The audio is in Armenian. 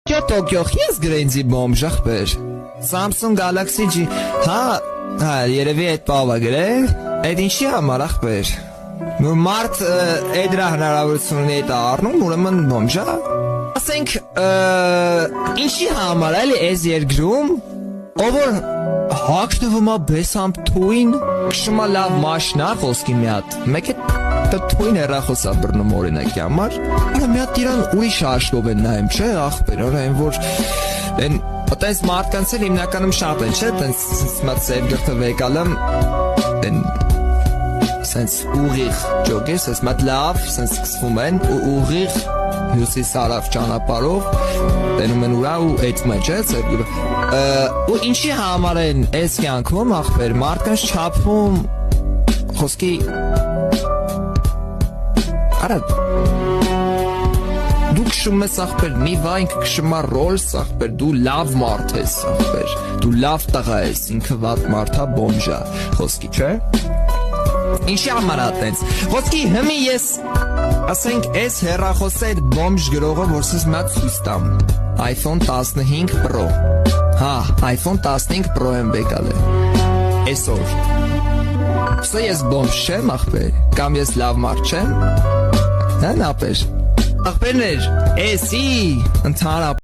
Yo Tokyo ես գրեինձի բոմժ ախպեր Samsung Galaxy G հա երևի այդ բավա գրել այդ ինչի համար ախպեր Նոր մարդ էդրա հնարավորություն ունի այդ առնում ուրեմն բոմժա ասենք ինչի համար էլի այս երկրում ով որ հագնվում է բեսամ թույն քշում է լավ մաշնա խոսքի մի հատ մեկ է Թույն հեռախոսա բռնում օրինակի համար մի հատ իրան ուրիշ հաշվով են նայում չէ ախպեր այն որ են այտենց մարդկանց էլ հիմնականում շատ են չէ այտենց մատ սև գրթը վեկալեմ են սենց ուղիղ ջոգես այս մատ լավ սենց սկսվում են ու ուղիղ հյուսիս հարավ ճանապարհով տենում են ուրա ու էծում են չէ սև գրը ու ինչի համար են այս կյանքում ախպեր մարդկանց չափվում խոսքի Արա դու քշում ես ախպեր մի վայնք քշում է Rolls ախպեր դու լավ մարդ ես ախպեր դու լավ տղա ես ինքը վատ մարդա բոմժա խոսքի չէ Ինչի համար այտենց խոսքի հիմի ես ասենք այս հեռախոսը այդ բոմժ գրողը որ սս մատ ցույց տամ iPhone 15 Pro հա iPhone 15 Pro եմ եկալ այսօր Սա ես բոմժ չեմ ախպեր կամ ես լավ մարդ չեմ Հա նապեր Ախպերներ էսի ընդհանրապես